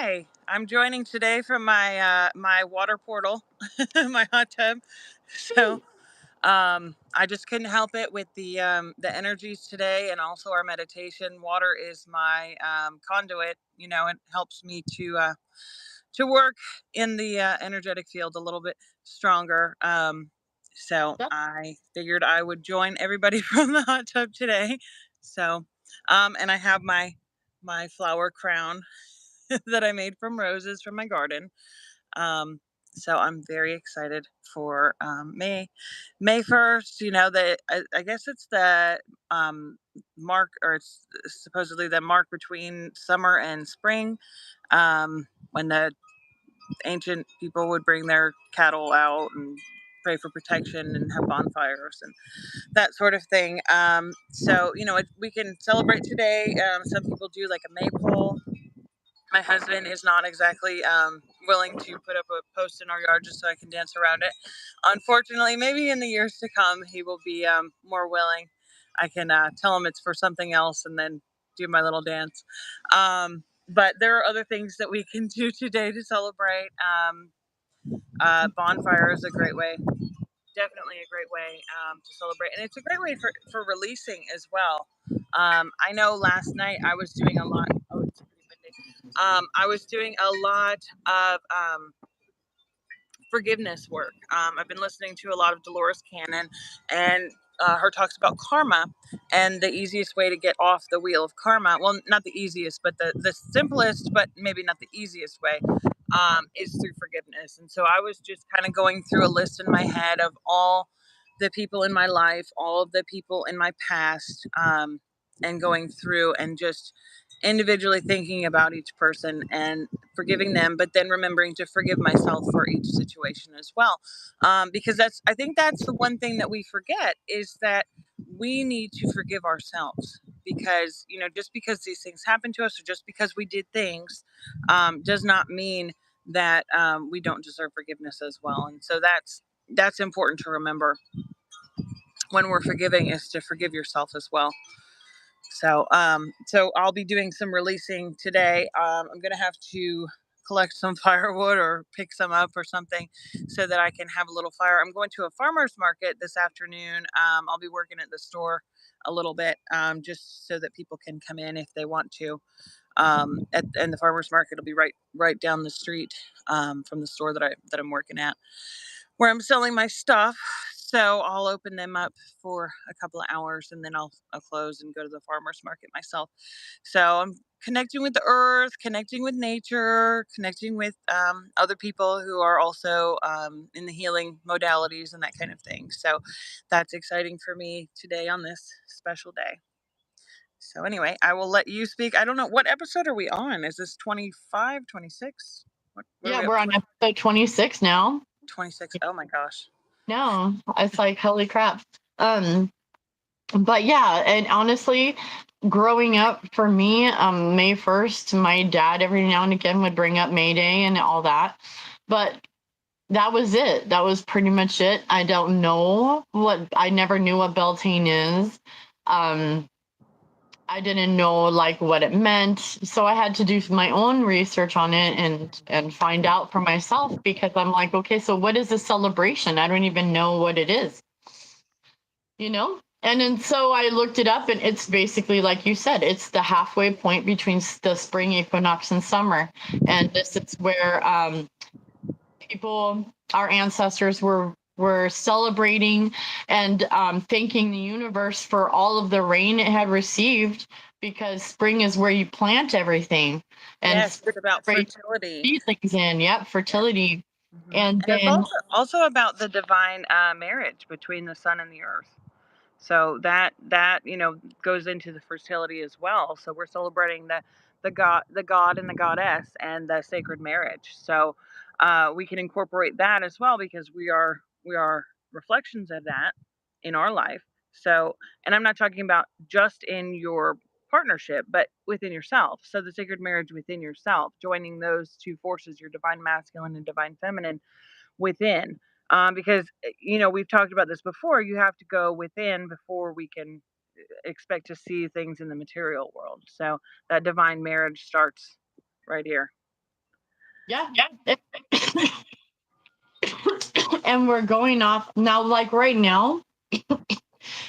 Hi, I'm joining today from my water portal, my hot tub. So I just couldn't help it with the energies today, and also our meditation. Water is my conduit. It helps me to work in the energetic field a little bit stronger. So Yep. I figured I would join everybody from the hot tub today. So and I have my flower crown that I made from roses from my garden. Um, so I'm very excited for May 1st. I guess it's the mark, or it's supposedly the mark between summer and spring, when the ancient people would bring their cattle out and pray for protection and have bonfires and that sort of thing. We can celebrate today. Some people do like a maypole. My husband is not exactly willing to put up a post in our yard just so I can dance around it. Unfortunately, maybe in the years to come, he will be more willing. I can tell him it's for something else and then do my little dance. But there are other things that we can do today to celebrate. Bonfire is a great way, definitely a great way to celebrate. And it's a great way for releasing as well. I know last night I was doing a lot. Oh, it's pretty windy. I was doing a lot of forgiveness work. I've been listening to a lot of Dolores Cannon, and her talks about karma, and the easiest way to get off the wheel of karma, well, not the easiest, but the simplest, but maybe not the easiest way, is through forgiveness. And so I was just kind of going through a list in my head of all the people in my life, all of the people in my past, and going through and just individually thinking about each person and forgiving them, but then remembering to forgive myself for each situation as well. Because I think that's the one thing that we forget, is that we need to forgive ourselves. Because, just because these things happen to us, or just because we did things, does not mean that we don't deserve forgiveness as well. And so that's important to remember when we're forgiving, is to forgive yourself as well. So I'll be doing some releasing today. I'm gonna have to collect some firewood or pick some up or something so that I can have a little fire. I'm going to a farmer's market this afternoon. I'll be working at the store a little bit, just so that people can come in if they want to. And the farmer's market will be right down the street from the store that I'm working at, where I'm selling my stuff. So I'll open them up for a couple of hours, and then I'll close and go to the farmer's market myself. So I'm connecting with the earth, connecting with nature, connecting with other people who are also in the healing modalities and that kind of thing. So that's exciting for me today on this special day. So anyway, I will let you speak. I don't know, what episode are we on? Is this 25, 26? What are Yeah, we up we're to? on episode 26 now. 26. Oh my gosh. No, it's like holy crap. Um, but yeah, and honestly, growing up for me, May 1st, my dad every now and again would bring up Mayday and all that. But that was it. That was pretty much it. I never knew what Beltane is. Um, I didn't know like what it meant, so I had to do my own research on it and find out for myself, because I'm like, okay, so what is this celebration? I don't even know what it is, you know? And then so I looked it up, and it's basically like you said, it's the halfway point between the spring equinox and summer, and this is where people, our ancestors, were celebrating and thanking the universe for all of the rain it had received, because spring is where you plant everything, and Yes, spring it's about is where you fertility. see things in. Yep, Yeah. fertility. And And it's then also about the divine marriage between the sun and the earth. So that goes into the fertility as well. So we're celebrating the god and the goddess and the sacred marriage. So we can incorporate that as well, because we are reflections of that in our life. So, and I'm not talking about just in your partnership, but within yourself. So the sacred marriage within yourself, joining those two forces, your divine masculine and divine feminine, within. Because we've talked about this before. You have to go within before we can expect to see things in the material world. So that divine marriage starts right here. Yeah. And we're going off now, like right now,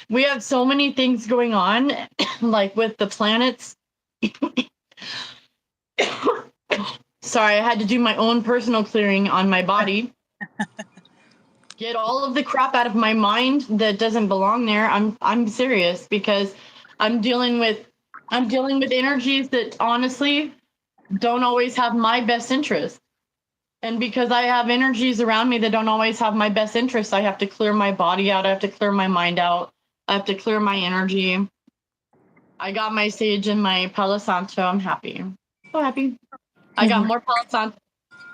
we have so many things going on, like with the planets. Sorry, I had to do my own personal clearing on my body. Get all of the crap out of my mind that doesn't belong there. I'm serious because I'm dealing with I'm dealing with energies that honestly don't always have my best interest. And because I have energies around me that don't always have my best interest, I have to clear my body out. I have to clear my mind out. I have to clear my energy. I got my sage and my Palo Santo. I'm happy. So happy. I got more Palo Santo.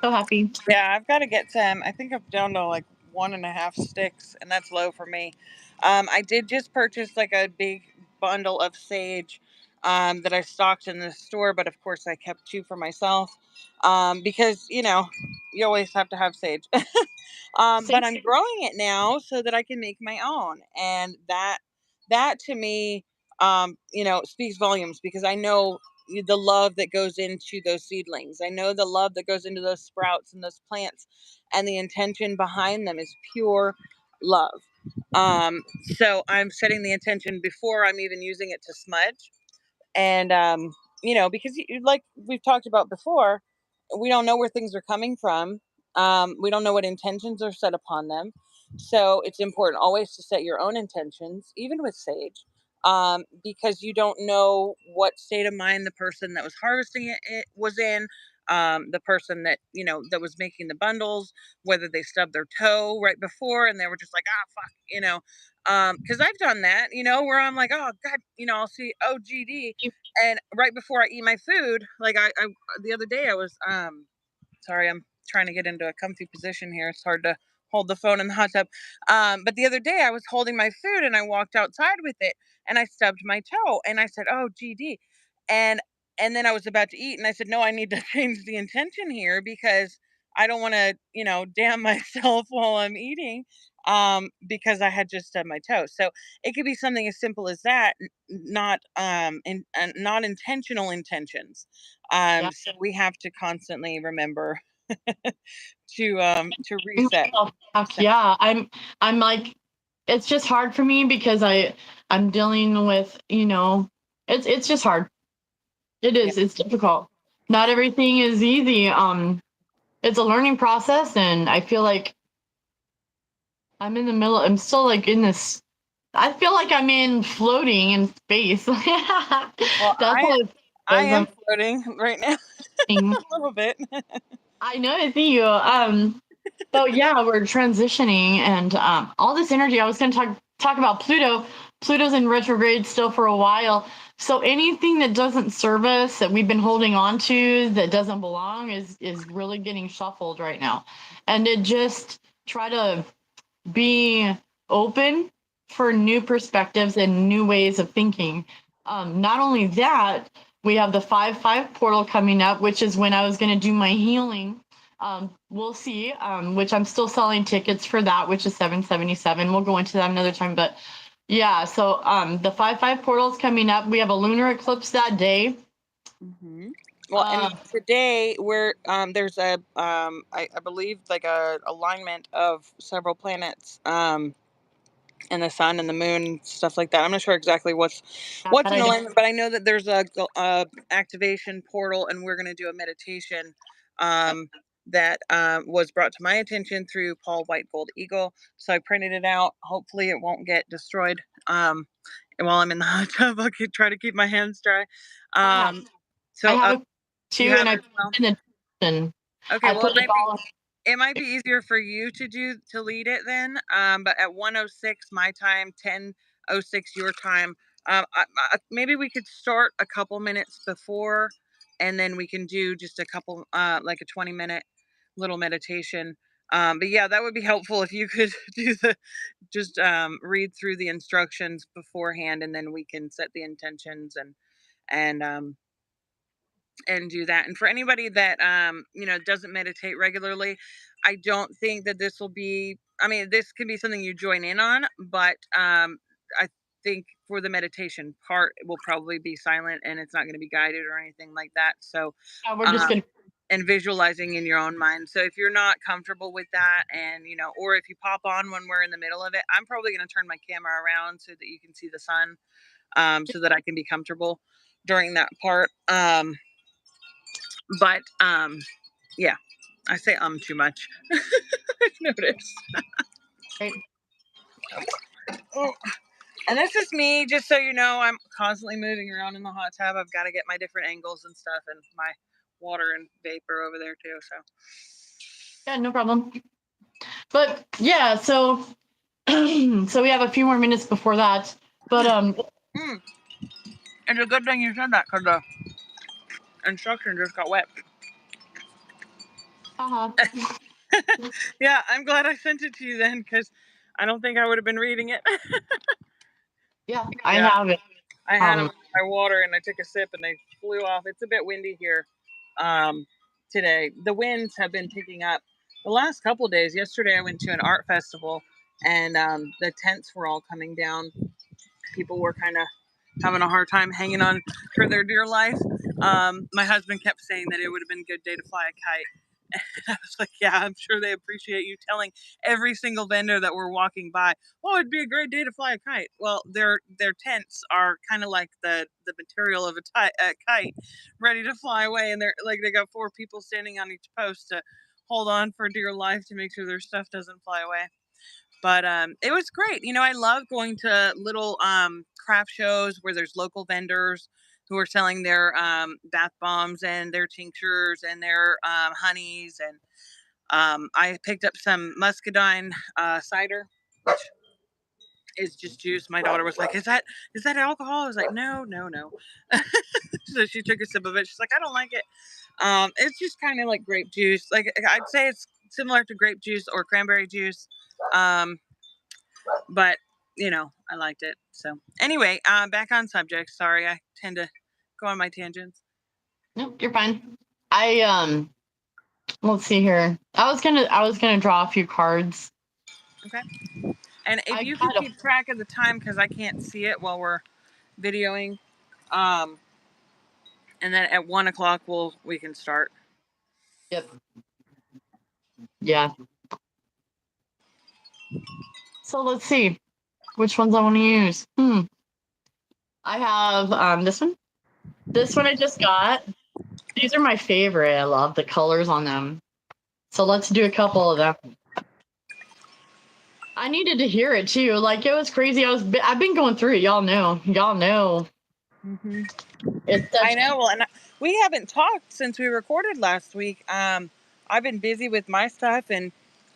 So happy. Yeah, I've got to get some. I think I'm down to like 1.5 sticks, and that's low for me. I did just purchase like a big bundle of sage that I stocked in the store, but of course I kept two for myself because you always have to have sage. Same. But I'm growing it now so that I can make my own, and that to me, speaks volumes because I know the love that goes into those seedlings. I know the love that goes into those sprouts and those plants, and the intention behind them is pure love. So I'm setting the intention before I'm even using it to smudge. And because like we've talked about before, we don't know where things are coming from. We don't know what intentions are set upon them, so it's important always to set your own intentions, even with sage, because you don't know what state of mind the person that was harvesting it was in, the person that that was making the bundles, whether they stubbed their toe right before and they were just like, ah, fuck, because I've done that, where I'm like, oh god, I'll see OGD, and right before I eat my food, like I the other day I was sorry, I'm trying to get into a comfy position here. It's hard to hold the phone in the hot tub. But the other day I was holding my food and I walked outside with it and I stubbed my toe and I said, "Oh, GD," and and then I was about to eat and I said, "No, I need to change the intention here because I don't want to, damn myself while I'm eating." Because I had just stubbed my toe. So it could be something as simple as that, not not intentional intentions. Yeah. So we have to constantly remember to reset. Myself back. So, Yeah. I'm like, it's just hard for me because I'm dealing with, it's just hard. It yeah. is. It's difficult. Not everything is easy. It's a learning process, and I feel like I'm in the middle. I'm still like in this. I feel like I'm in floating in space. That's how Well, it I feels. am floating right now a little bit. I know, I see you. So yeah, we're transitioning, and all this energy. I was going to talk about Pluto. Pluto's in retrograde still for a while. So anything that doesn't serve us, that we've been holding on to, that doesn't belong, is really getting shuffled right now. And to just try to be open for new perspectives and new ways of thinking. Not only that, we have the 5-5 portal coming up, which is when I was going to do my healing. We'll see, which I'm still selling tickets for that, which is 777. We'll go into that another time. But yeah, so the 5-5 portal is coming up. We have a lunar eclipse that day. Hmm. Well, and Uh, today we're there's a I believe like a alignment of several planets. And the sun and the moon, stuff like that. I'm not sure exactly what's that in I don't. alignment, but I know that there's a activation portal, and we're going to do a meditation um, that was brought to my attention through Paul White Gold Eagle. So I printed it out. Hopefully, it won't get destroyed. And while I'm in the hot tub, I'll try to keep my hands dry. I have. Um, I so have a you two, have and it I as put well. it in and Okay, I well, put it all. it might be easier for you to lead it then. But at 1:06 my time, 10:06 your time. Maybe we could start a couple minutes before, and then we can do just a couple, like a 20-minute little meditation. But yeah, that would be helpful if you could do the just read through the instructions beforehand, and then we can set the intentions and do that. And for anybody that doesn't meditate regularly, I don't think that this will be, I mean, this can be something you join in on, but I think for the meditation part it will probably be silent and it's not going to be guided or anything like that. So We're just um gonna. and visualizing in your own mind. So if you're not comfortable with that, and or if you pop on when we're in the middle of it, I'm probably going to turn my camera around so that you can see the sun, so that I can be comfortable during that part. But yeah, I say too much. I've noticed. Right. Oh, and this is me, just so you know, I'm constantly moving around in the hot tub. I've got to get my different angles and stuff, and my water and vapor over there too. So Yeah, no problem. But yeah, so so we have a few more minutes before that. But it's a good thing you said that, because the instruction just got wet. Yeah, I'm glad I sent it to you then, because I don't think I would have been reading it. Yeah, I Yeah, have it. I had them in my water and I took a sip and they flew off. It's a bit windy here today. The winds have been picking up the last couple of days. Yesterday I went to an art festival, and the tents were all coming down. People were kind of having a hard time hanging on for their dear life. My husband kept saying that it would have been a good day to fly a kite. I was like, yeah, I'm sure they appreciate you telling every single vendor that we're walking by, oh, it'd be a great day to fly a kite. Well, their tents are kind of like the material of a kite, ready to fly away, and they're like, they got 4 people standing on each post to hold on for dear life to make sure their stuff doesn't fly away. But it was great. I love going to little craft shows where there's local vendors who are selling their bath bombs and their tinctures and their honeys. And I picked up some muscadine cider, which is just juice. My daughter was like, "Is that alcohol?" I was like, "No, no, no." So she took a sip of it. She's like, "I don't like it." It's just kind of like grape juice. Like, I'd say it's similar to grape juice or cranberry juice. But I liked it. So anyway, back on subject. Sorry, I tend to go on my tangents. Nope, you're fine. I let's see here. I was gonna draw a few cards. Okay. And if I you could got a keep track of the time, because I can't see it while we're videoing, um, and then at 1 o'clock we can start. yep. Yeah. So let's see which ones I want to use. I have this one. This one I just got. These are my favorite. I love the colors on them. So let's do a couple of them. I needed to hear it too. Like, it was crazy. I've been going through it. Y'all know. Mm-hmm. It's I such. know. Well, and we haven't talked since we recorded last week. I've been busy with my stuff, and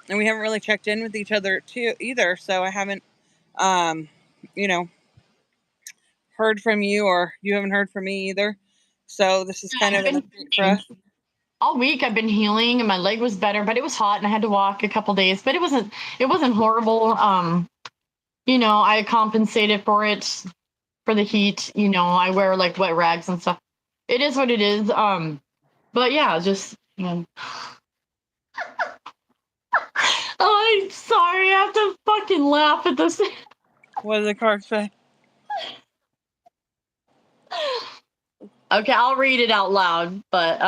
we haven't really checked in with each other too either. So I haven't, um, you know, heard from you, or you haven't heard from me either. So this is kind I've of an been update for us. all week. I've been healing, and my leg was better, but it was hot, and I had to walk a couple days. But it wasn't horrible. I compensated for it for the heat. I wear like wet rags and stuff. It is what it is. But yeah, just. Oh, I'm sorry. I have to fucking laugh at this. What does the card say? Okay, I'll read it out loud. But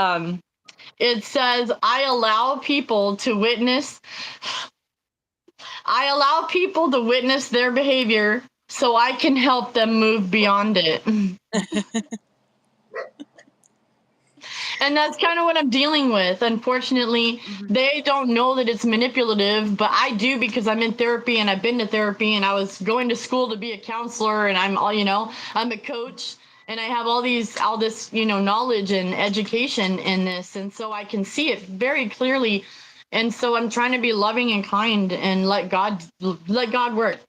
it says, I allow people to witness their behavior so I can help them move beyond it. And that's kind of what I'm dealing with. Unfortunately, they don't know that it's manipulative, but I do, because I'm in therapy and I've been to therapy, and I was going to school to be a counselor, and I'm a coach, and I have all this, knowledge and education in this. And so I can see it very clearly. And so I'm trying to be loving and kind and let God work.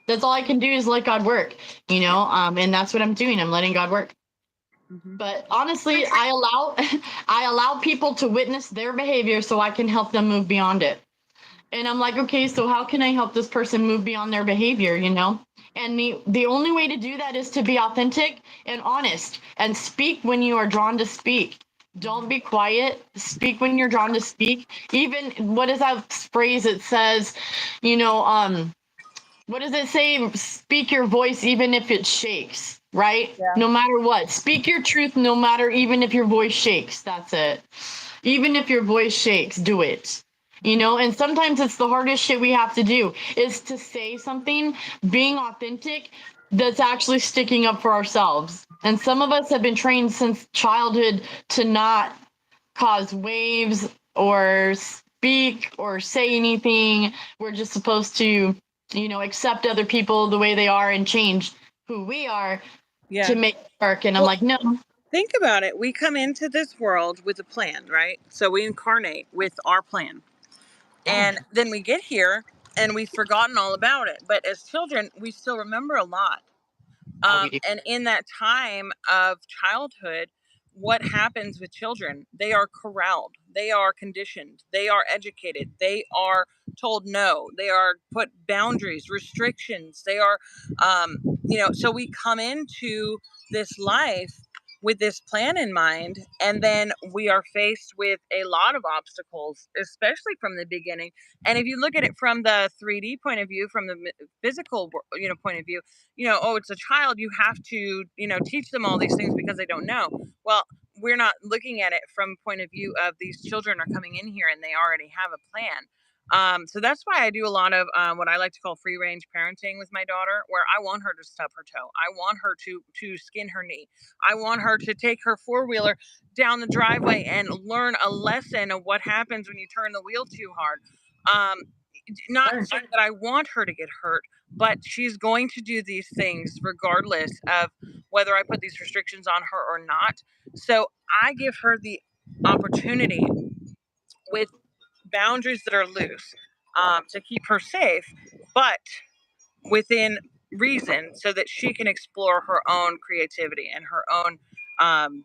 That's all I can do, is let God work, and that's what I'm doing. I'm letting God work. But honestly, I allow people to witness their behavior so I can help them move beyond it. And I'm like, okay, so how can I help this person move beyond their behavior, And the only way to do that is to be authentic and honest, and speak when you are drawn to speak. Don't be quiet. Speak when you're drawn to speak. Even, what is that phrase? It says, what does it say? Speak your voice even if it shakes, right? Yeah. No matter what. Speak your truth no matter, even if your voice shakes. That's it. Even if your voice shakes, do it. You know, and sometimes it's the hardest shit we have to do is to say something, being authentic, that's actually sticking up for ourselves. And some of us have been trained since childhood to not cause waves or speak or say anything. We're just supposed to, you know, accept other people the way they are and change who we are Yeah. to make it work. And I'm Well, like, no. think about it. We come into this world with a plan, right? So we incarnate with our plan. And then we get here and we've forgotten all about it. But as children, we still remember a lot. And in that time of childhood, what happens with children? They are corralled, they are conditioned, they are educated, they are told no, they are put boundaries, restrictions. They are, so we come into this life with this plan in mind, and then we are faced with a lot of obstacles, especially from the beginning. And if you look at it from the 3D point of view, from the physical, point of view, oh, it's a child, you have to, teach them all these things because they don't know. Well, we're not looking at it from point of view of these children are coming in here and they already have a plan. So that's why I do a lot of what I like to call free range parenting with my daughter, where I want her to stub her toe. I want her to skin her knee. I want her to take her four-wheeler down the driveway and learn a lesson of what happens when you turn the wheel too hard. Um, Not saying that I want her to get hurt, but she's going to do these things regardless of whether I put these restrictions on her or not. So I give her the opportunity with boundaries that are loose, to keep her safe, but within reason, so that she can explore her own creativity and um,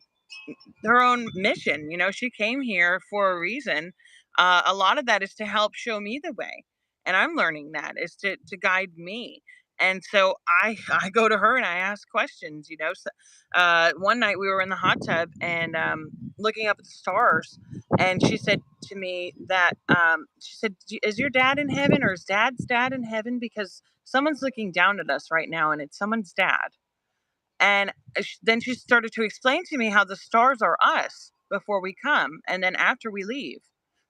her own mission. She came here for a reason. A lot of that is to help show me the way, and I'm learning that is to guide me. And so I go to her and I ask questions. So, one night we were in the hot tub and looking up at the stars, and she said to me that she said, "Is your dad in heaven, or is Dad's dad in heaven? Because someone's looking down at us right now, and it's someone's dad." And then she started to explain to me how the stars are us before we come and then after we leave,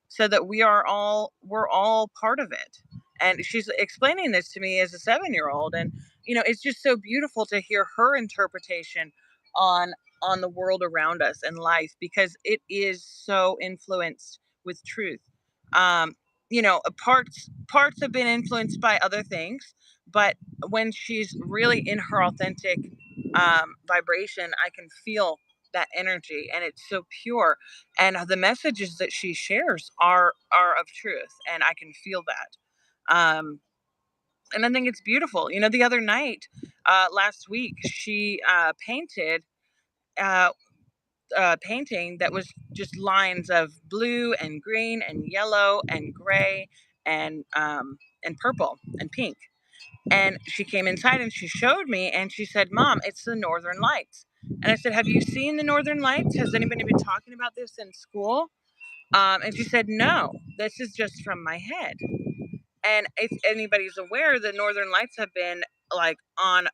so that we're all part of it. And she's explaining this to me as a 7-year-old, and it's just so beautiful to hear her interpretation on the world around us and life, because it is so influenced with truth. Parts have been influenced by other things, but when she's really in her authentic vibration, I can feel that energy, and it's so pure. And the messages that she shares are of truth, and I can feel that. And I think it's beautiful. The other night, last week, she painted uh, a painting that was just lines of blue and green and yellow and gray and purple and pink. And she came inside and she showed me and she said, "Mom, it's the Northern Lights." And I said, "Have you seen the Northern Lights? Has anybody been talking about this in school?" And she said, "No, this is just from my head." And if anybody's aware, the Northern Lights have been like on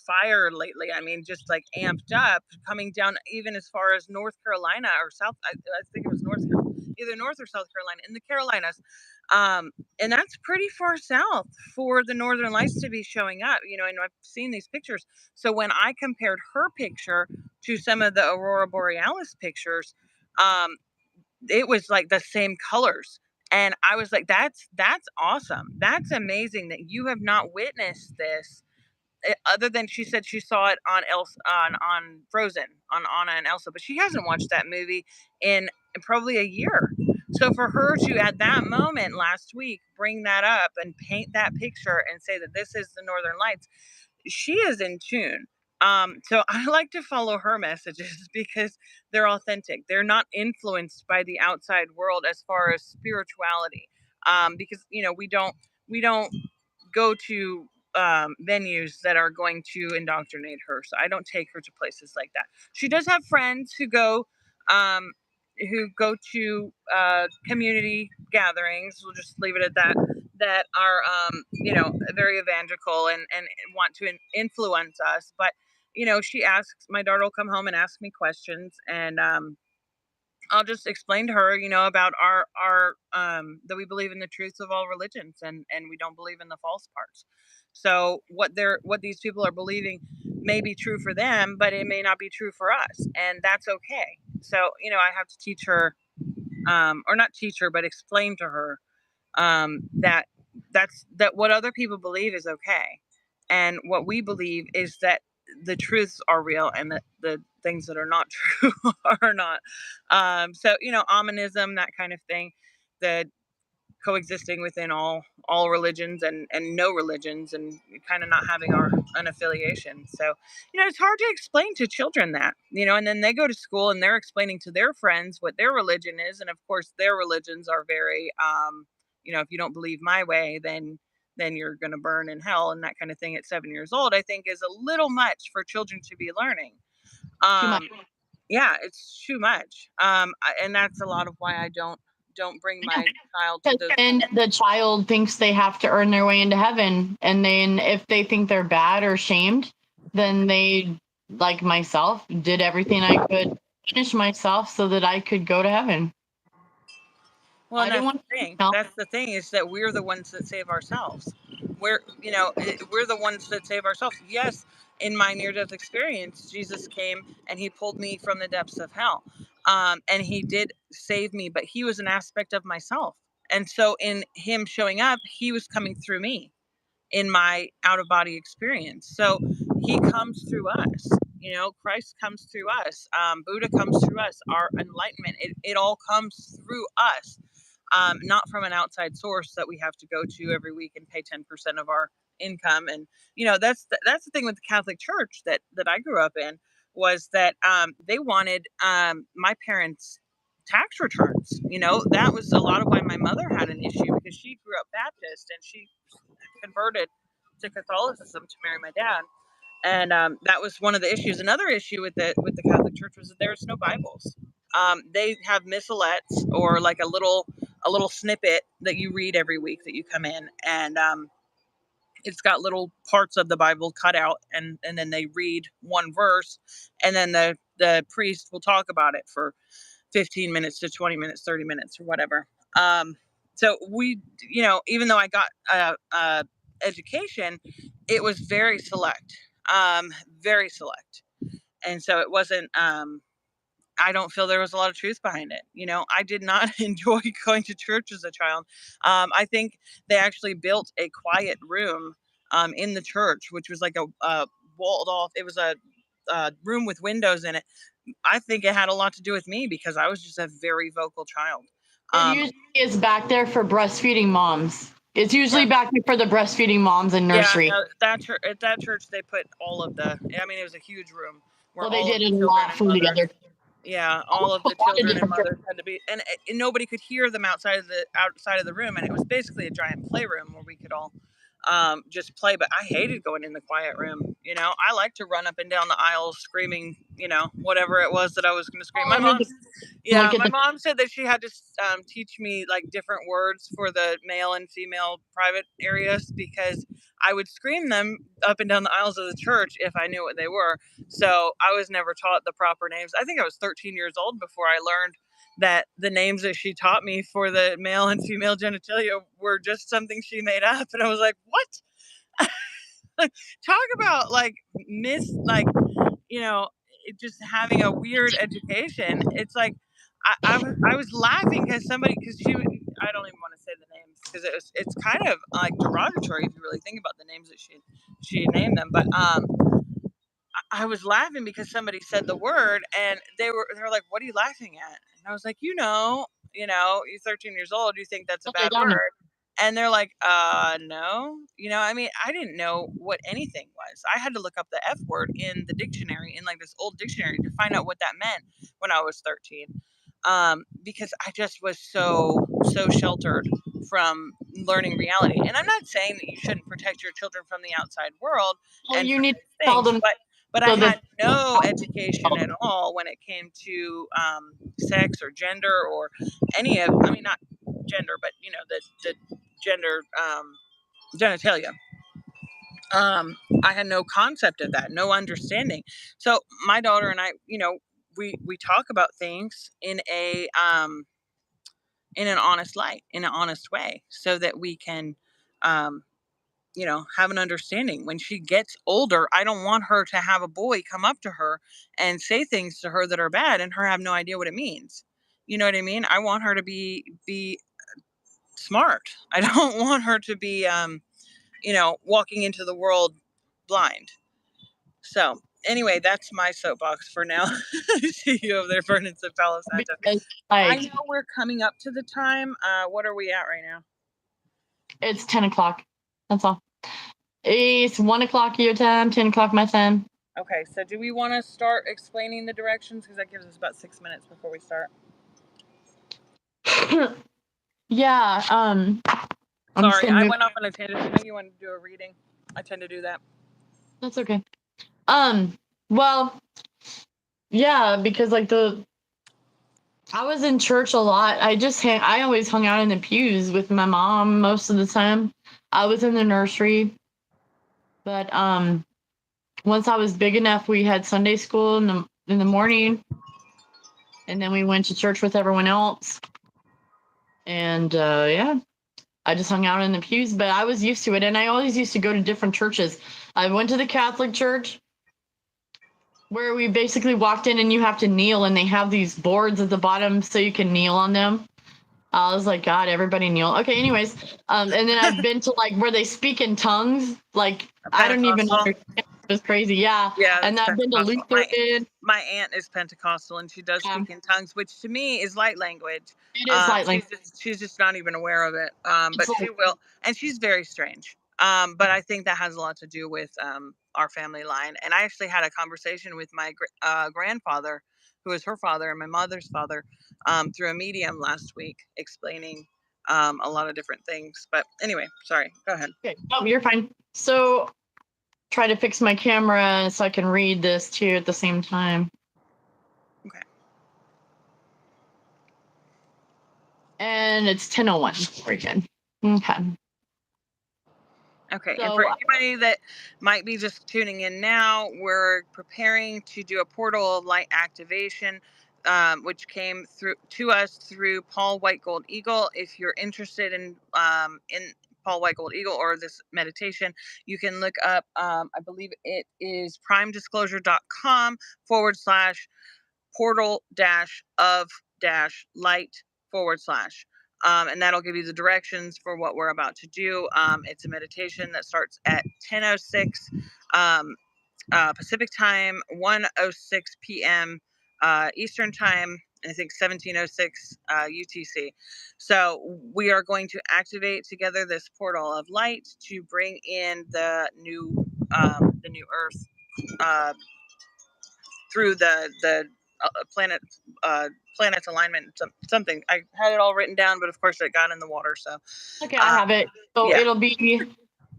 fire lately. I mean, just like amped up, coming down even as far as North Carolina or South. I think it was either North or South Carolina in the Carolinas. And that's pretty far south for the Northern Lights to be showing up. And I've seen these pictures. So when I compared her picture to some of the Aurora Borealis pictures, um, it was like the same colors. And I was like, that's awesome. That's amazing that you have not witnessed this. Other than she said she saw it on Elsa, on Frozen, on Anna and Elsa, but she hasn't watched that movie in probably a year. So for her to at that moment last week bring that up and paint that picture and say that this is the Northern Lights, she is in tune. So I like to follow her messages because they're authentic. They're not influenced by the outside world as far as spirituality. Because we don't go to venues that are going to indoctrinate her. So I don't take her to places like that. She does have friends um, who go to community gatherings. We'll just leave it at that. That are very evangelical and want to influence us. But she asks, my daughter will come home and ask me questions, and I'll just explain to her, about our that we believe in the truths of all religions, and we don't believe in the false parts. So what these people are believing may be true for them, but it may not be true for us, and that's okay. So, I have to teach her, or not teach her, but explain to her, that that what other people believe is okay, and what we believe is that the truths are real, and that the things that are not true are not. So, ominism, that kind of thing, the coexisting within all religions, and no religions, and kind of not having our an affiliation. So, it's hard to explain to children that, and then they go to school and they're explaining to their friends what their religion is, and of course their religions are very, if you don't believe my way, then you're going to burn in hell, and that kind of thing at 7 years old, I think, is a little much for children to be learning. Too much. um yeah, it's too much. And that's a lot of why I don't bring my child to Because those kind then of. the child thinks they have to earn their way into heaven. And then if they think they're bad or shamed, then they, like myself, did everything I could to punish myself so that I could go to heaven. Well, I and didn't that's want the thing. to help. That's the thing, is that we're the ones that save ourselves. We're the ones that save ourselves. Yes, in my near-death experience, Jesus came and he pulled me from the depths of hell, and he did save me. But he was an aspect of myself, and so in him showing up, he was coming through me in my out of body experience. So he comes through us. Christ comes through us. Buddha comes through us. Our enlightenment, it all comes through us, not from an outside source that we have to go to every week and pay 10% of our income. And that's the thing with the Catholic Church that I grew up in, was that they wanted, my parents' tax returns. That was a lot of why my mother had an issue, because she grew up Baptist and she converted to Catholicism to marry my dad, and that was one of the issues. Another issue with the Catholic Church was that there's no Bibles. They have missalettes, or like a little snippet that you read every week that you come in, and it's got little parts of the Bible cut out, and then they read one verse, and then the priest will talk about it for 15 minutes to 20 minutes, 30 minutes, or whatever. Um, so even though I got education, it was very select, very select. And so it wasn't, I don't feel there was a lot of truth behind it. I did not enjoy going to church as a child. I think they actually built a quiet room, in the church, which was like a walled off, it was a room with windows in it. I think it had a lot to do with me, because I was just a very vocal child. It Um, usually is back there for breastfeeding moms. It's usually yeah, back there for the breastfeeding moms in yeah. nursery. No, that church, at that church, they put all of the. I mean, it was a huge room where Well, they all of did the a children lot and for mothers. together. Yeah, A all of the lot of children and different mothers had to be, and nobody could hear them outside of the room, and it was basically a giant playroom where we could all, just play. But I hated going in the quiet room. I like to run up and down the aisles screaming, whatever it was that I was going to scream. all over the Yeah, look at my the mom said that she had to teach me like different words for the male and female private areas, because I would scream them up and down the aisles of the church if I knew what they were. So I was never taught the proper names. I think I was 13 years old before I learned that the names that she taught me for the male and female genitalia were just something she made up. And I was like, what? Talk about like you know, just having a weird education. It's like I was laughing because because I don't even want to say the names, because it's kind of like derogatory if you really think about the names that she named them. But I was laughing because somebody said the word, and they were like, "What are you laughing at?" And I was like, you're 13 years old, you think that's a they bad don't. word. And they're like, no. I mean, I didn't know what anything was. I had to look up the F word in the dictionary, in like this old dictionary, to find out what that meant when I was 13. Because I just was so sheltered from learning reality. And I'm not saying that you shouldn't protect your children from the outside world Well, and you from need to these tell things, them but I so that had no education at all when it came to, sex or gender, or any of, I mean, not gender, but the gender, genitalia. I had no concept of that, no understanding. So my daughter and I, we talk about things in an honest light, in an honest way, so that we can have an understanding. When she gets older, I don't want her to have a boy come up to her and say things to her that are bad and her have no idea what it means. You know what I mean? I want her to be smart. I don't want her to be walking into the world blind. So anyway, that's my soapbox for now. I see you over there burning some Palo Santo. Because, I like, know we're coming up to the time. What are we at right now? it's 10 o'clock. That's all. It's 1 o'clock your time, 10 o'clock my time. Okay, so do we want to start explaining the directions? Because that gives us about 6 minutes before we start. Yeah. Sorry, I went off on a tangent. I know you wanted to do a reading. I tend to do that. That's okay. Well, yeah, because like I was in church a lot. I always hung out in the pews with my mom most of the time. I was in the nursery. But once I was big enough, we had Sunday school in the morning, and then we went to church with everyone else. And yeah, I just hung out in the pews, but I was used to it, and I always used to go to different churches. I went to the Catholic church where we basically walked in and you have to kneel, and they have these boards at the bottom so you can kneel on them. I was like, God, everybody kneel. Okay, anyways, and then I've been to like where they speak in tongues. Like I don't even understand. It was crazy, yeah. Yeah, And I've been to Lutheran. My aunt is Pentecostal, and she does speak in tongues, which to me is light language. It is light language. She's just not even aware of it. But she will, and she's very strange. But I think that has a lot to do with our family line. And I actually had a conversation with my grandfather, who is her father and my mother's father, through a medium last week, explaining a lot of different things. But anyway, sorry, go ahead. Okay, no, you're fine. So try to fix my camera so I can read this too at the same time. Okay. And it's 10:01. Freaking. Okay. Okay, so, and for anybody that might be just tuning in now, we're preparing to do a portal of light activation, which came through to us through Paul White Gold Eagle. If you're interested in Paul White Gold Eagle or this meditation, you can look up. I believe it is primedisclosure.com/portal of light / and that'll give you the directions for what we're about to do. It's a meditation that starts at 10:06 Pacific time, 1:06 p.m. Eastern time, and I think 17:06 UTC. So we are going to activate together this portal of light to bring in the new Earth through the planet's alignment, something. I had it all written down, but of course it got in the water. So okay, I have it. So it'll be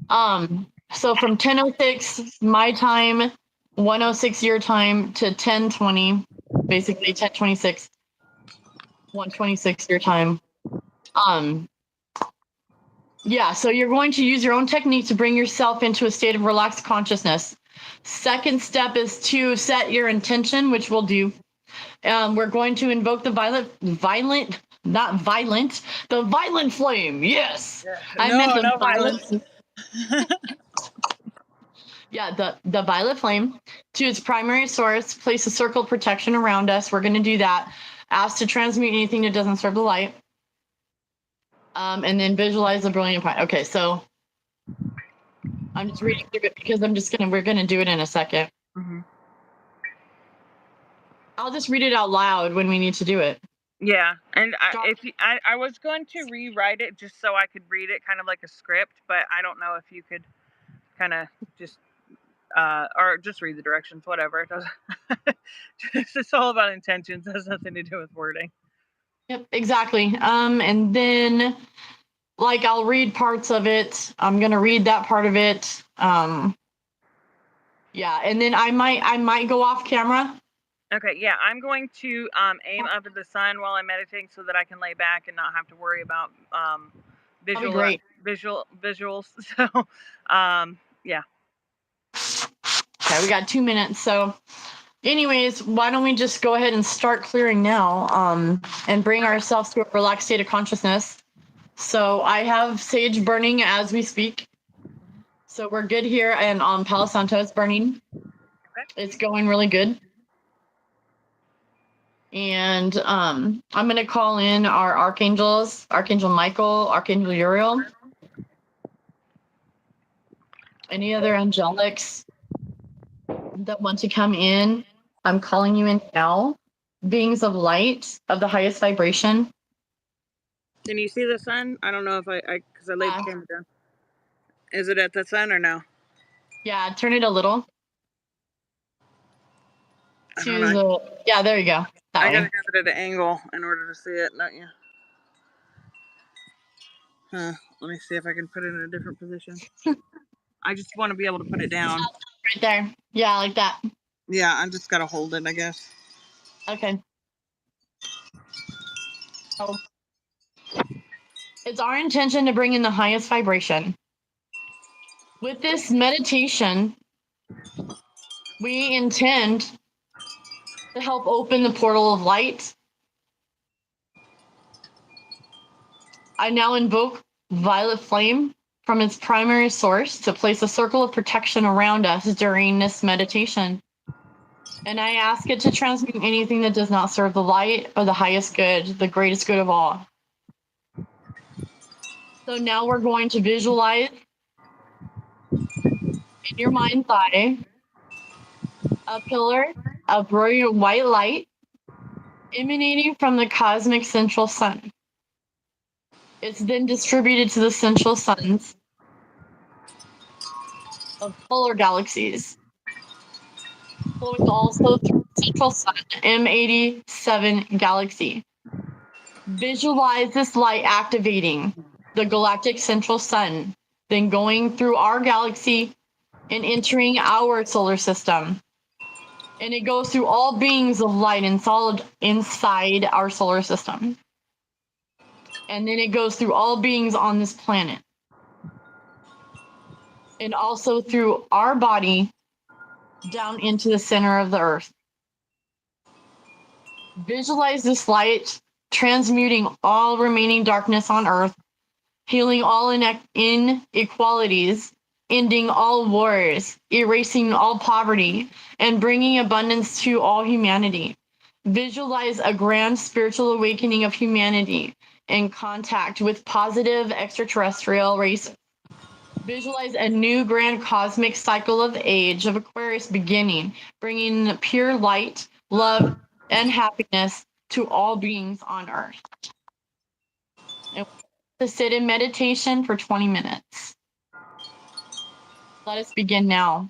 so from 10:06 my time, 1:06 your time to 10:20, basically 10:26, 1:26 your time. Yeah, so you're going to use your own technique to bring yourself into a state of relaxed consciousness. Second step is to set your intention, which we'll do. We're going to invoke the violent flame. Yes. I meant the violence. Yeah, the violet flame to its primary source. Place a circle of protection around us. We're going to do that. Ask to transmute anything that doesn't serve the light. And then visualize the brilliant point. Okay, so I'm just reading through it because we're gonna do it in a second. Mm-hmm. I'll just read it out loud when we need to do it. Yeah, and I was going to rewrite it just so I could read it kind of like a script, but I don't know if you could kind of just or just read the directions, whatever. It doesn't. It's all about intentions. It has nothing to do with wording. Yep, exactly. And then like I'll read parts of it. I'm gonna read that part of it. Yeah, and then I might go off camera. Okay, yeah, I'm going to aim up at the sun while I'm meditating so that I can lay back and not have to worry about visuals. So, yeah. Okay, we got 2 minutes. So anyways, why don't we just go ahead and start clearing now, and bring ourselves to a relaxed state of consciousness. So I have sage burning as we speak. So we're good here, and Palo Santo is burning. It's going really good. And I'm gonna call in our archangels, Archangel Michael, Archangel Uriel, any other angelics that want to come in. I'm calling you in now. Beings of light of the highest vibration. Can you see the sun? I don't know if because I laid the camera down. Is it at the sun or no? Yeah, turn it a little. To the, yeah, there you go. That I way. gotta have it at an angle in order to see it, don't you? Let me see if I can put it in a different position. I just want to be able to put it down. Right there. Yeah, like that. Yeah, I just gotta hold it, I guess. Okay. So it's our intention to bring in the highest vibration. With this meditation, we intend to help open the portal of light. I now invoke Violet Flame from its primary source to place a circle of protection around us during this meditation. And I ask it to transmute anything that does not serve the light or the highest good, the greatest good of all. So now we're going to visualize in your mind's eye a pillar of brilliant white light emanating from the cosmic central sun. It's then distributed to the central suns of polar galaxies, flowing also through the central sun, M87 Galaxy. Visualize this light activating the Galactic Central Sun, then going through our galaxy and entering our solar system. And it goes through all beings of light and solid inside our solar system. And then it goes through all beings on this planet. And also through our body down into the center of the earth. Visualize this light transmuting all remaining darkness on earth, healing all inequalities, ending all wars, erasing all poverty, and bringing abundance to all humanity. Visualize a grand spiritual awakening of humanity in contact with positive extraterrestrial races. Visualize a new grand cosmic cycle of age of Aquarius beginning, bringing pure light, love, and happiness to all beings on Earth. And to sit in meditation for 20 minutes. Let us begin now.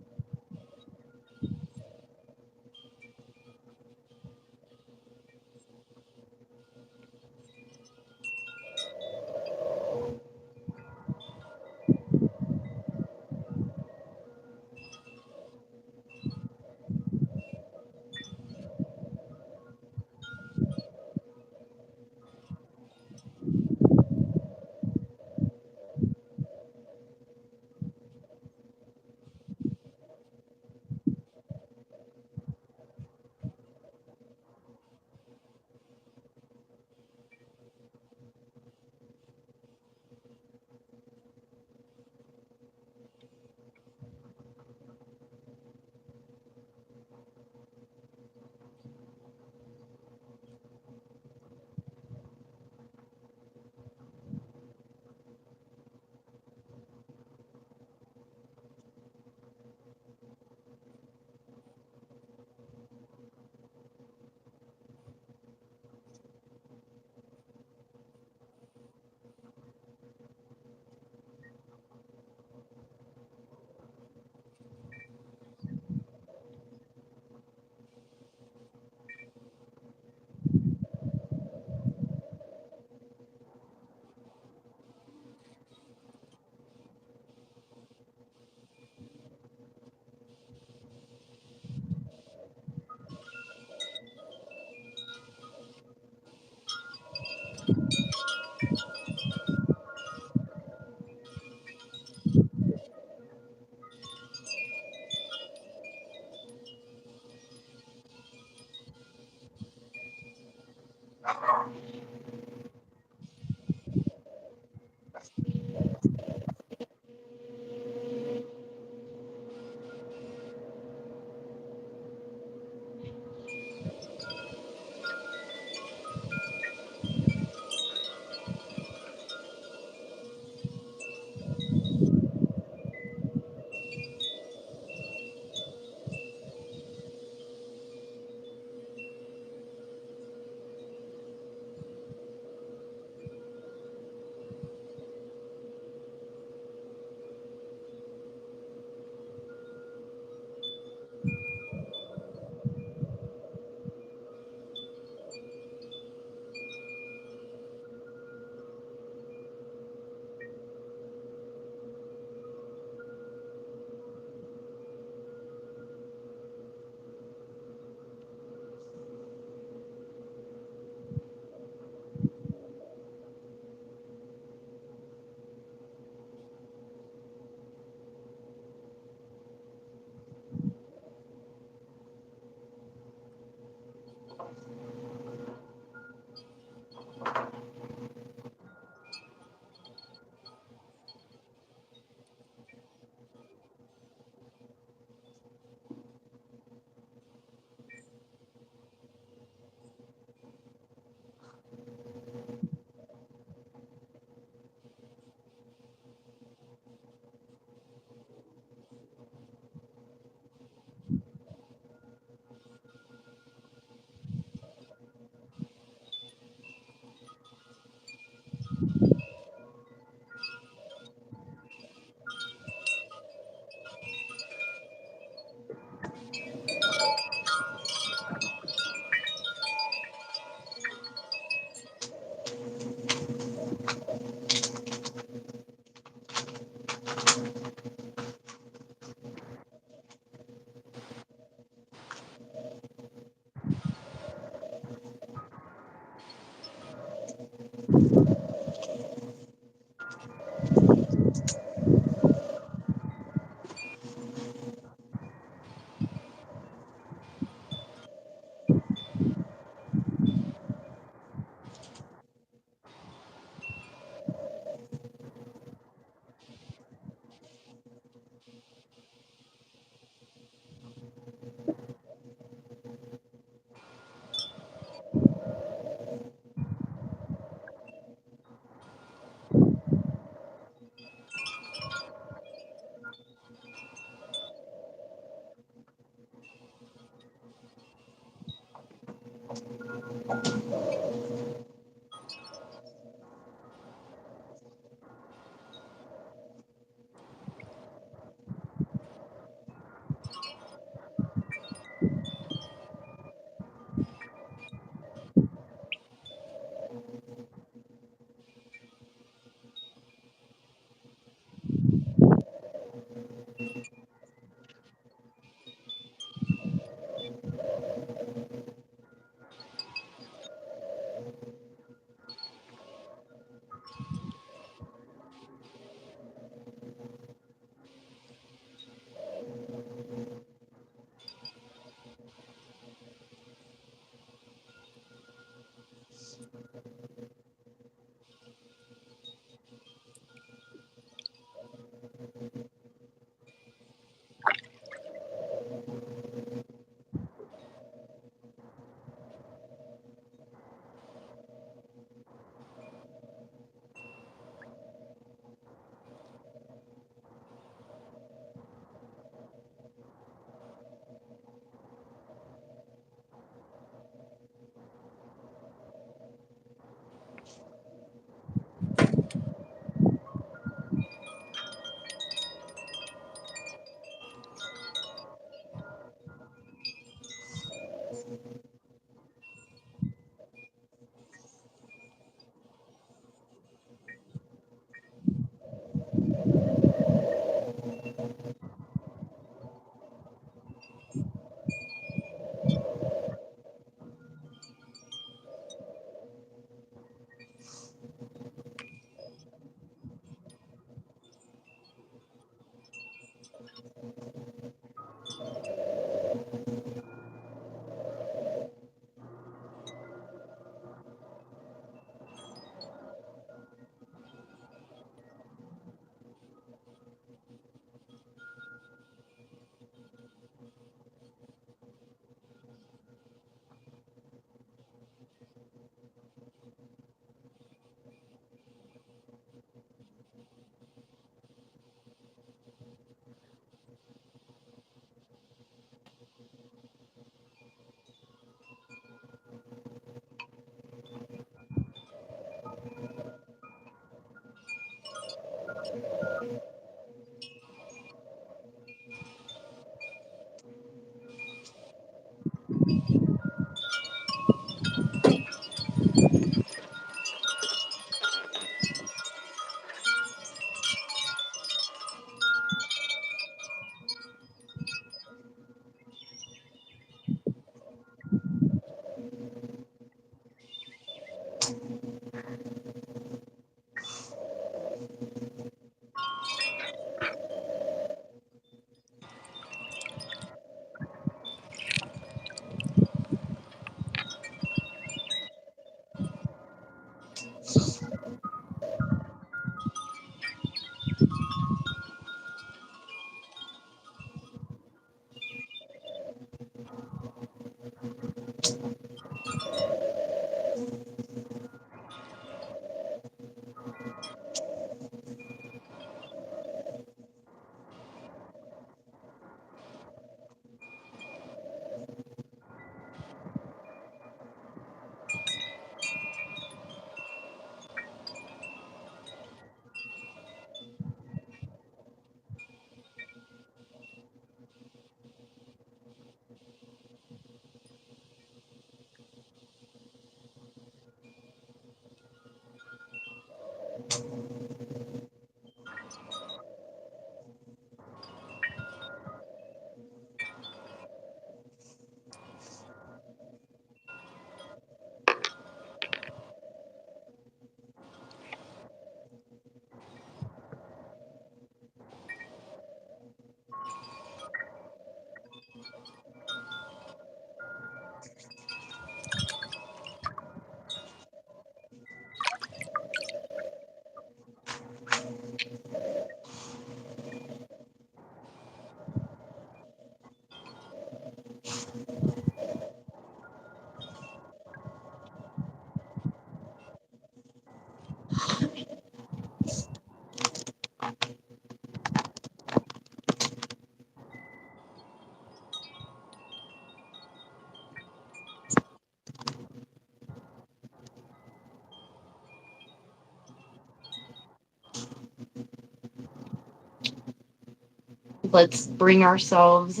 Let's bring ourselves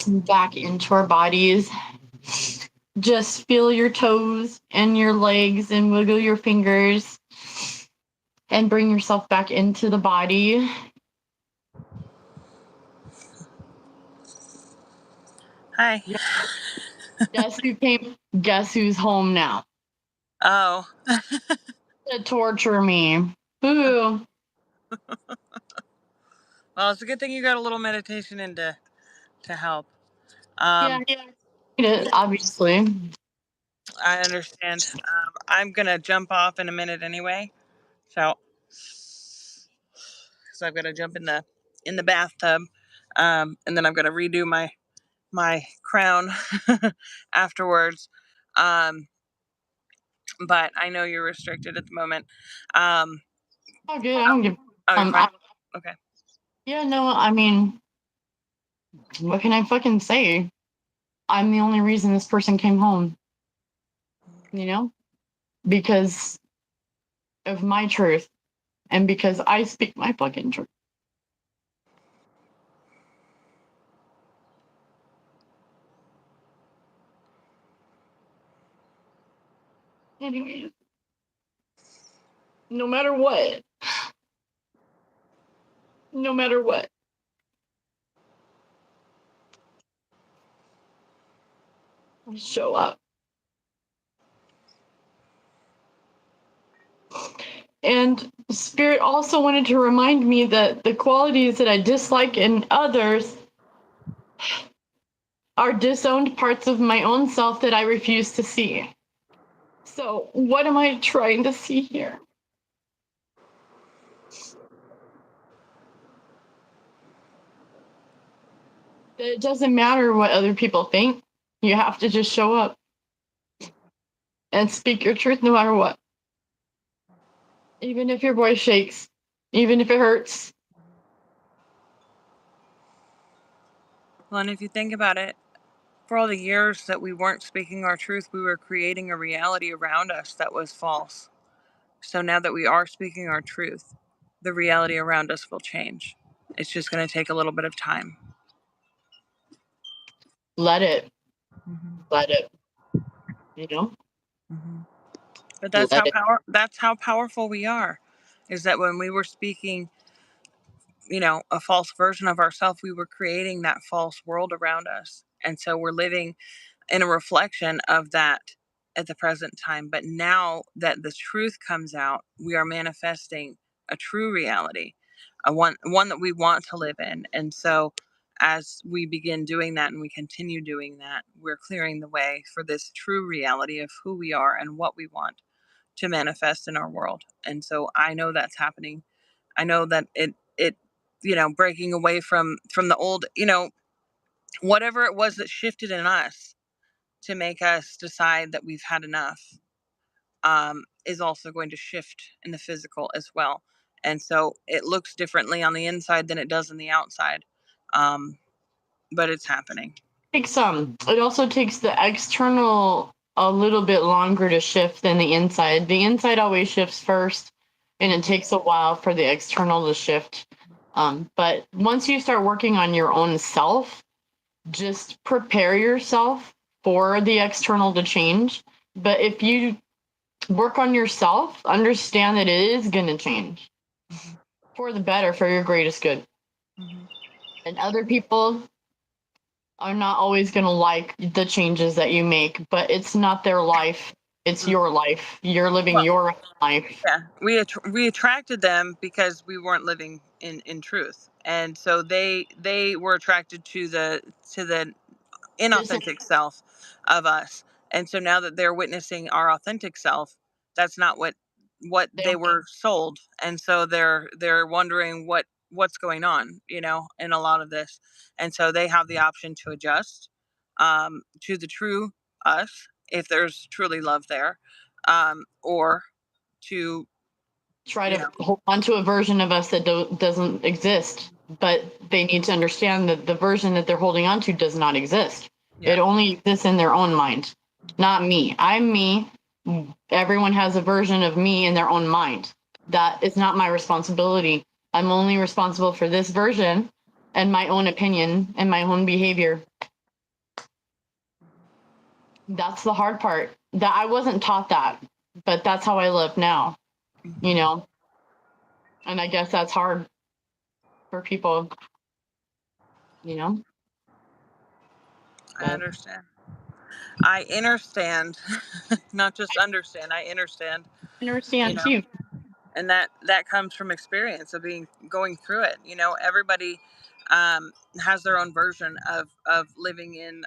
back into our bodies. Just feel your toes and your legs and wiggle your fingers and bring yourself back into the body. Hi. Guess who came? Guess who's home now? Oh. To torture me. Ooh. Well, it's a good thing you got a little meditation in to help. Yeah, obviously. I understand. I'm gonna jump off in a minute anyway, so because I've got to jump in the bathtub, and then I'm gonna redo my crown afterwards. Um, but I know you're restricted at the moment. Oh, good. I don't give. Oh, you're fine. Okay. Yeah, no. I mean, what can I fucking say? I'm the only reason this person came home. You know, because of my truth, and because I speak my fucking truth. Anyways, no matter what, no matter what, I show up. And Spirit also wanted to remind me that the qualities that I dislike in others are disowned parts of my own self that I refuse to see. So, what am I trying to see here? It doesn't matter what other people think. You have to just show up and speak your truth no matter what. Even if your voice shakes, even if it hurts. Well, and if you think about it, for all the years that we weren't speaking our truth, we were creating a reality around us that was false. So now that we are speaking our truth, the reality around us will change. It's just going to take a little bit of time. Let it. Mm-hmm. Let it. You know? Mm-hmm. But Let it. that's how powerful we are. Is that when we were speaking, a false version of ourselves, we were creating that false world around us. And so we're living in a reflection of that at the present time. But now that the truth comes out, we are manifesting a true reality, a one that we want to live in. And so as we begin doing that and we continue doing that, we're clearing the way for this true reality of who we are and what we want to manifest in our world. And so I know that's happening. I know that it breaking away from the old, whatever it was that shifted in us to make us decide that we've had enough, is also going to shift in the physical as well. And so it looks differently on the inside than it does on the outside. Um, but it's happening. It also takes the external a little bit longer to shift than the inside. The inside always shifts first, and it takes a while for the external to shift. But once you start working on your own self, just prepare yourself for the external to change. But if you work on yourself, understand that it is going to change Mm-hmm. for the better, for your greatest good. Mm-hmm. And other people are not always going to like the changes that you make, but it's not their life. It's Mm-hmm. your life. You're living Well, your life. yeah, we attracted them because we weren't living in truth, and so they were attracted to the This is inauthentic self of us. And so now that they're witnessing our authentic self, that's not what they they were sold. And so they're wondering what's going on, in a lot of this. And so they have the option to adjust, to the true us, if there's truly love there, or to, try you to know hold on to a version of us that doesn't exist, but they need to understand that the version that they're holding on to does not exist. yeah. It only exists in their own mind, not me. I'm me. Everyone has a version of me in their own mind. That is not my responsibility. I'm only responsible for this version and my own opinion and my own behavior. That's the hard part. That I wasn't taught that, but that's how I live now, you Mhm. know. And I guess that's hard for people, you know. I But understand. I understand. Not just understand, I understand. I you understand know too. and that comes from experience of being going through it. Everybody has their own version of living in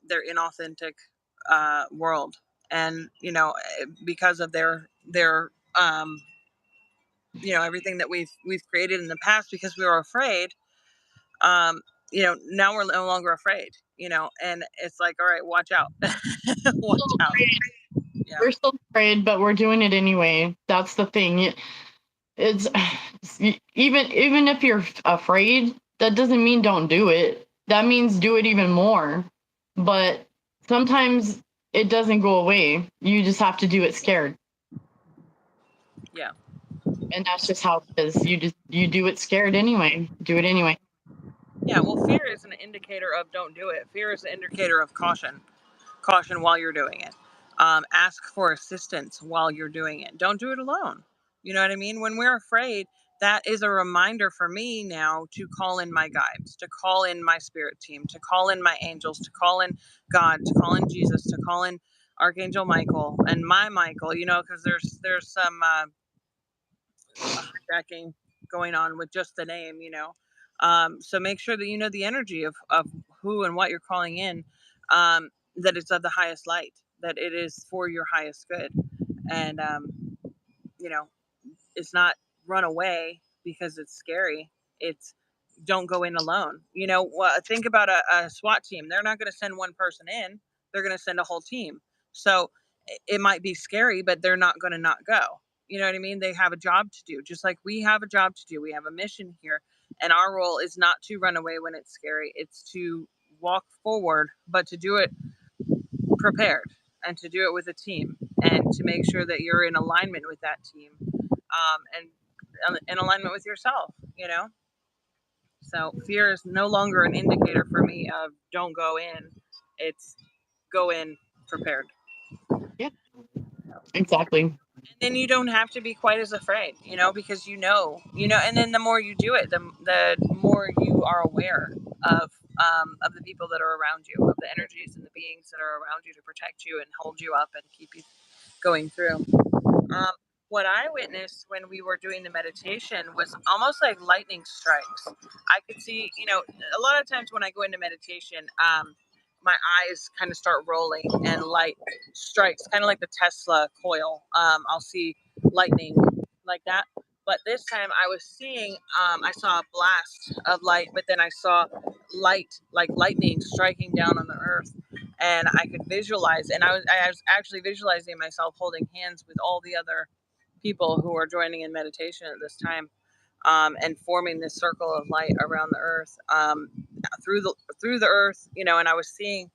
their inauthentic world. And because of their everything that we've created in the past, because we were afraid. Now we're no longer afraid. And it's like, all right, watch out. Watch Still out. afraid. Yeah. We're still afraid, but we're doing it anyway. That's the thing. It's even if you're afraid, that doesn't mean don't do it. That means do it even more. But sometimes it doesn't go away. You just have to do it scared. Yeah. And that's just how it is. You do it scared anyway. Do it anyway. Yeah, well, fear is an indicator of don't do it. Fear is an indicator of caution. Caution while you're doing it. Ask for assistance while you're doing it. Don't do it alone. You know what I mean? When we're afraid, that is a reminder for me now to call in my guides, to call in my spirit team, to call in my angels, to call in God, to call in Jesus, to call in Archangel Michael and my Michael. Because there's some hijacking going on with just the name, you know. So make sure that you know the energy of who and what you're calling in, that it's of the highest light, that it is for your highest good. And, you know, it's not run away because it's scary. It's don't go in alone. You know, think about a SWAT team. They're not going to send one person in. They're going to send a whole team. So it might be scary, but they're not going to not go. You know what I mean? They have a job to do, just like we have a job to do. We have a mission here, and our role is not to run away when it's scary. It's to walk forward, but to do it prepared and to do it with a team and to make sure that you're in alignment with that team, and in alignment with yourself, you know? So fear is no longer an indicator for me of don't go in. It's go in prepared. Yeah, exactly. And then you don't have to be quite as afraid, you know, because you know, and then the more you do it, the more you are aware of the people that are around you, of the energies and the beings that are around you to protect you and hold you up and keep you going through. Um, what I witnessed when we were doing the meditation was almost like lightning strikes. I could see, you know, a lot of times when I go into meditation, my eyes kind of start rolling and light strikes, kind of like the Tesla coil. I'll see lightning like that. But this time I was seeing, I saw a blast of light, but then I saw light, like lightning striking down on the earth, and I could visualize. And I was actually visualizing myself holding hands with all the other people who are joining in meditation at this time, and forming this circle of light around the earth, through the earth, you know. And I was seeing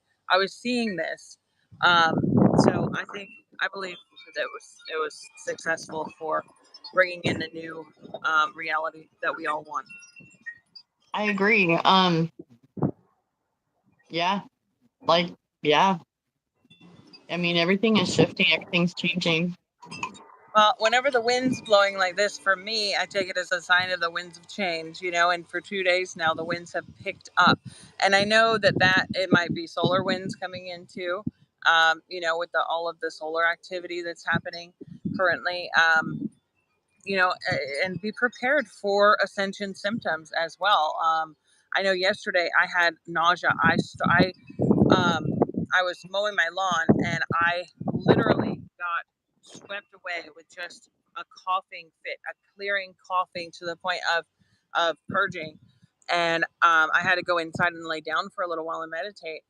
this. Um, so I believe that it was successful for bringing in the new reality that we all want. I agree. Yeah, like, yeah. I mean, everything is shifting, everything's changing. Well, whenever the wind's blowing like this, for me, I take it as a sign of the winds of change, you know. And for 2 days now, the winds have picked up, and I know that it might be solar winds coming in too. You know, with all of the solar activity that's happening currently. You know, and be prepared for ascension symptoms as well. I know yesterday I had nausea. Um, I was mowing my lawn and I literally got swept away with just a coughing fit, a clearing coughing to the point of purging. And I had to go inside and lay down for a little while and meditate,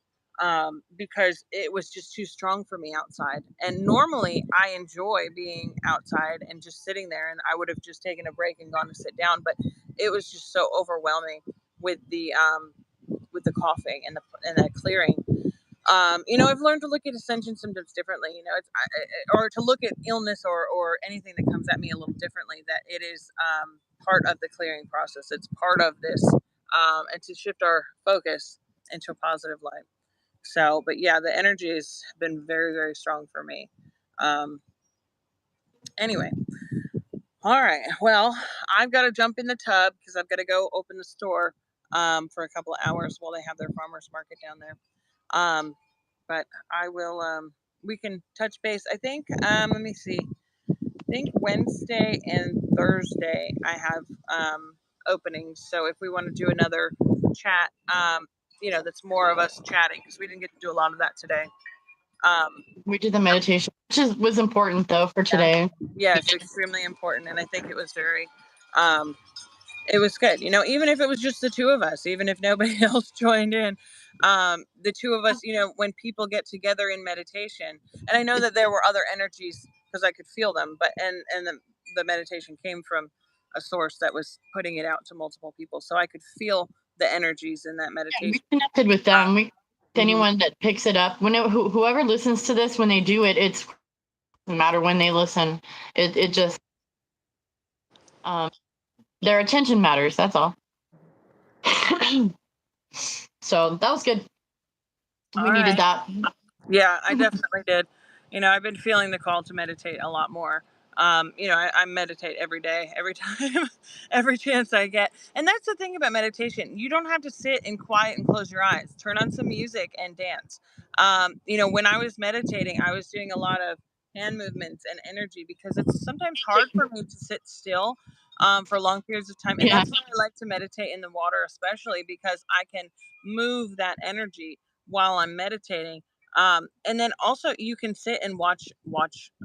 because it was just too strong for me outside. And normally I enjoy being outside and just sitting there, and I would have just taken a break and gone to sit down, but it was just so overwhelming with the coughing and the clearing. You know, I've learned to look at ascension symptoms differently. You know, or to look at illness or anything that comes at me a little differently. That it is part of the clearing process. It's part of this, and to shift our focus into a positive light. So, but yeah, the energy has been very, very strong for me. Um, anyway, all right. Well, I've got to jump in the tub because I've got to go open the store for a couple of hours while they have their farmers market down there. Um, but I will. We can touch base. I think. Let me see. I think Wednesday and Thursday I have openings. So if we want to do another chat, you know, that's more of us chatting because we didn't get to do a lot of that today. Um, We did the meditation, which was important though for yeah, today. yes, extremely important, and I think it was very. Um, it was good, you know, even if it was just the two of us, even if nobody else joined in, the two of us, you know, when people get together in meditation. And I know that there were other energies because I could feel them, but and the meditation came from a source that was putting it out to multiple people, so I could feel the energies in that Yeah, we meditation. connected with them. We Mhm. anyone that picks it up whoever listens to this when they do it, it's no matter when they listen, it just um their attention matters. That's all. So that was good. All We needed right. that. Yeah, I definitely did. You know, I've been feeling the call to meditate a lot more. You know, I meditate every day, every time, every chance I get. And that's the thing about meditation. You don't have to sit in quiet and close your eyes. Turn on some music and dance. You know, when I was meditating, I was doing a lot of hand movements and energy because it's sometimes hard for me to sit still. for long periods of time. And Yeah. that's why I like to meditate in the water, especially because I can move that energy while I'm meditating. And then also you can sit and watch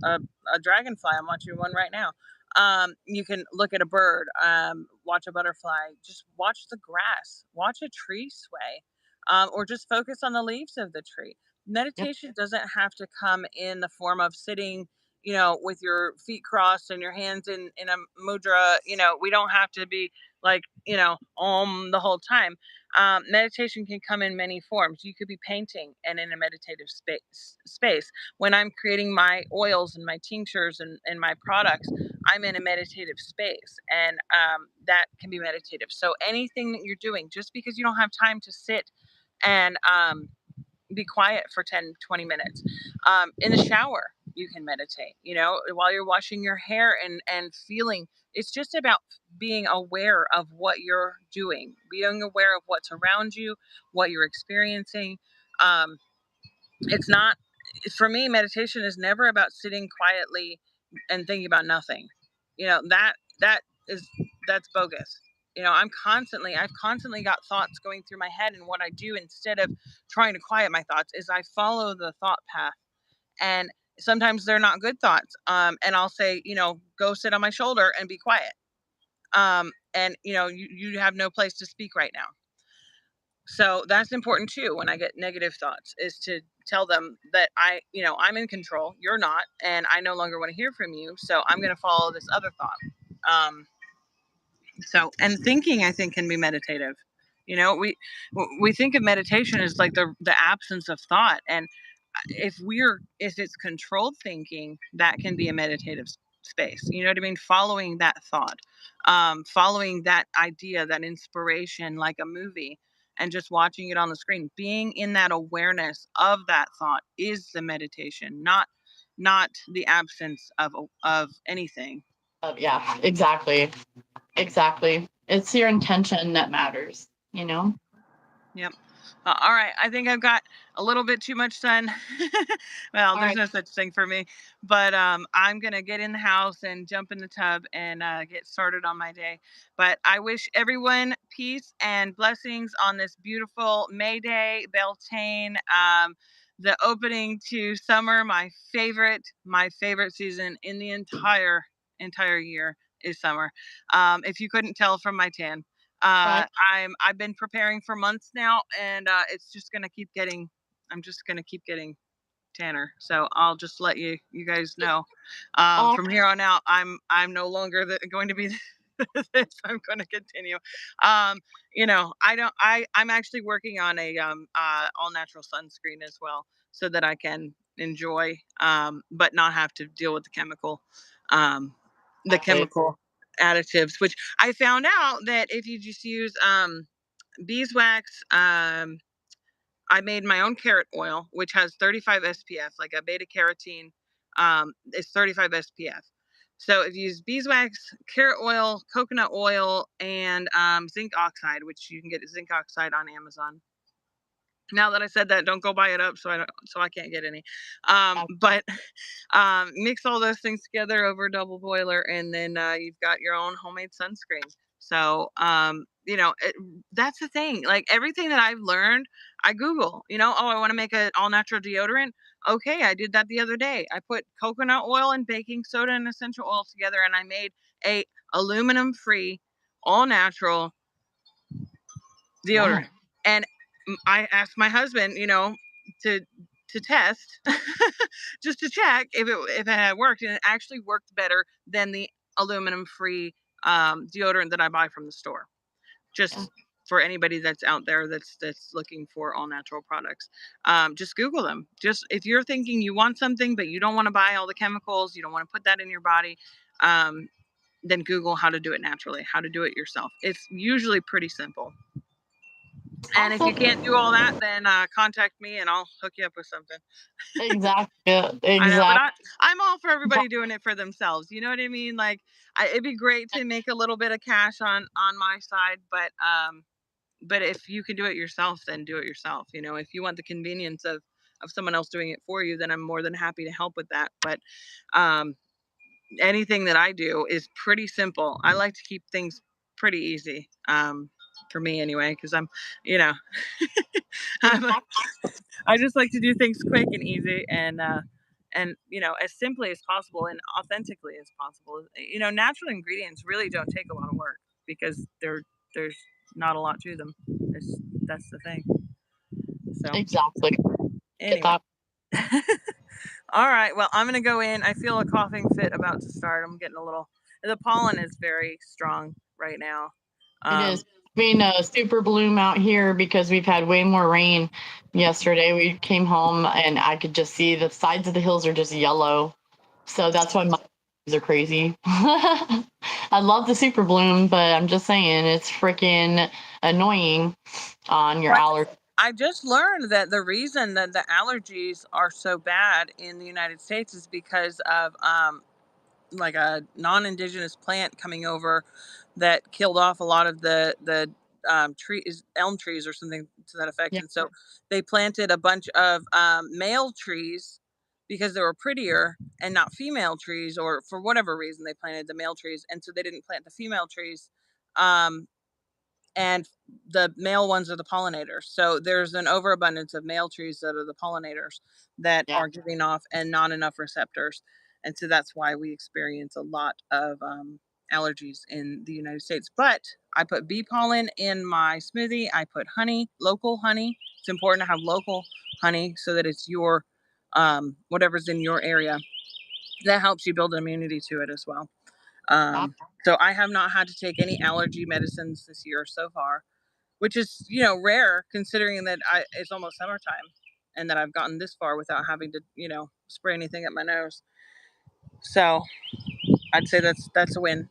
a dragonfly. I'm watching one right now. You can look at a bird, watch a butterfly, just watch the grass, watch a tree sway, or just focus on the leaves of the tree. Yep. Meditation doesn't have to come in the form of sitting, with your feet crossed and your hands in a mudra. We don't have to be like, the whole time. Meditation can come in many forms. You could be painting and in a meditative space. When I'm creating my oils and my tinctures and my products, I'm in a meditative space, and that can be meditative. So anything that you're doing, just because you don't have time to sit and be quiet for 10-20 minutes, in the shower you can meditate, while you're washing your hair and feeling. It's just about being aware of what you're doing, being aware of what's around you, what you're experiencing. It's not For me, meditation is never about sitting quietly and thinking about nothing. That is that's bogus. I've constantly got thoughts going through my head, and what I do instead of trying to quiet my thoughts is I follow the thought path. And sometimes they're not good thoughts, and I'll say, go sit on my shoulder and be quiet. And you have no place to speak right now. So that's important too. When I get negative thoughts, is to tell them that I'm in control, you're not, and I no longer want to hear from you, so I'm going to follow this other thought. And thinking, I think, can be meditative. We think of meditation as like the absence of thought. And if it's controlled thinking, that can be a meditative space. You know what I mean? Following that thought, following that idea, that inspiration, like a movie, and just watching it on the screen, being in that awareness of that thought is the meditation, not the absence of anything. Yeah, exactly. Exactly. It's your intention that matters, you know? Yep. All right. I think I've got a little bit too much sun. Well, All there's right. no such thing for me, but I'm gonna get in the house and jump in the tub and get started on my day. But I wish everyone peace and blessings on this beautiful Mayday, Beltane. The opening to summer, my favorite season in the entire year is summer. If you couldn't tell from my tan. Right. I've been preparing for months now, and it's just gonna keep getting. I'm just gonna keep getting tanner. So I'll just let you guys know. All From here on out, I'm no longer going to be this. I'm going to continue. I don't. I'm actually working on a all natural sunscreen as well, so that I can enjoy, but not have to deal with um, the exactly. chemical additives. Which I found out that if you just use beeswax, I made my own carrot oil, which has 35 SPF, like a beta carotene. It's 35 SPF. So if you use beeswax, carrot oil, coconut oil, and zinc oxide, which you can get zinc oxide on Amazon. Now that I said that, don't go buy it up, so I can't get any. But mix all those things together over a double boiler, and then you've got your own homemade sunscreen. So that's the thing. Like everything that I've learned, I Google. Oh, I want to make an all natural deodorant. Okay, I did that the other day. I put coconut oil and baking soda and essential oil together, and I made a aluminum free, all natural Yeah. deodorant. And I asked my husband, to test, just to check if it had worked, and it actually worked better than the aluminum free deodorant that I buy from the store. Yeah. Just for anybody that's out there that's looking for all natural products, just Google them. Just if you're thinking you want something but you don't want to buy all the chemicals, you don't want to put that in your body, then Google how to do it naturally, how to do it yourself. It's usually pretty simple. And if you Awesome. can't do all that, then contact me and I'll hook you up with something. Exactly. I know, but Exactly. I'm all for everybody doing it for themselves. You know what I mean? Like, it'd be great to make a little bit of cash on my side, but if you can do it yourself, then do it yourself. If you want the convenience of someone else doing it for you, then I'm more than happy to help with that. But um, anything that I do is pretty simple. I like to keep things pretty easy, for me anyway, because I'm, you know, I'm a, I just like to do things quick and easy, and as simply as possible and authentically as possible. Natural ingredients really don't take a lot of work because there's not a lot to them. That's the thing. So Exactly. Get anyway. that. All right. Well, I'm gonna go in. I feel a coughing fit about to start. I'm getting a little. The pollen is very strong right now. It is. Being a super bloom out here because we've had way more rain yesterday. We came home and I could just see the sides of the hills are just yellow. So that's why my leaves are crazy. I love the super bloom, but I'm just saying it's freaking annoying on your allergies. I just learned that the reason that the allergies are so bad in the United States is because of like a non-indigenous plant coming over that killed off a lot of the trees, elm trees or something to that effect. Yeah, And so they planted a bunch of male trees because they were prettier and not female trees, or for whatever reason they planted the male trees, and so they didn't plant the female trees. Um, and the male ones are the pollinators. So there's an overabundance of male trees that are the pollinators that yeah. are giving off and not enough receptors. And so that's why we experience a lot of allergies in the United States. But I put bee pollen in my smoothie. I put honey, local honey. It's important to have local honey so that it's your whatever's in your area. That helps you build immunity to it as well. Stop. So I have not had to take any allergy medicines this year so far, which is rare considering that it's almost summertime and that I've gotten this far without having to spray anything up my nose. So I'd say that's a win.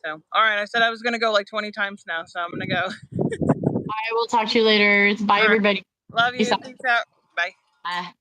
So all right, I said I was gonna go like 20 times now, so I'm gonna go. I will talk to you later. Bye, All right, everybody. love Peace you. out. Peace out. Bye. Bye.